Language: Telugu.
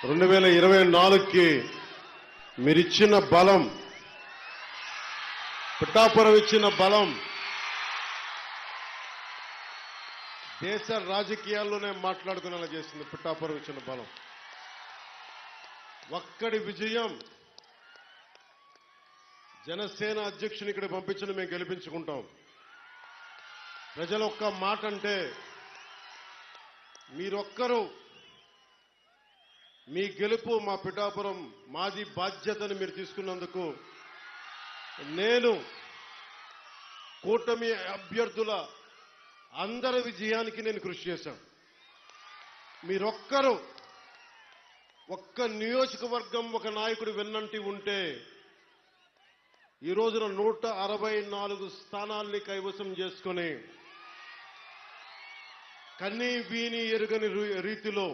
2024కి మీరిచ్చిన బలం, పిఠాపురం ఇచ్చిన బలం దేశ రాజకీయాల్లోనే మాట్లాడుకునేలా చేస్తుంది. పిఠాపురం ఇచ్చిన బలం, ఒక్కడి విజయం జనసేన అధ్యక్షుని ఇక్కడ పంపించిన మేము గెలిపించుకుంటాం. ప్రజలు ఒక్క మాట అంటే మీరొక్కరు మీ గెలుపు మా పిఠాపురం మాది బాధ్యతని మీరు తీసుకున్నందుకు నేను కూటమి అభ్యర్థుల అందరి విజయానికి నేను కృషి చేశాను. మీరొక్కరు ఒక్క నియోజకవర్గం ఒక నాయకుడు వెన్నంటి ఉంటే ఈ రోజున 164 స్థానాల్ని కైవసం చేసుకుని కన్నీ వీని ఎరుగని రీతిలో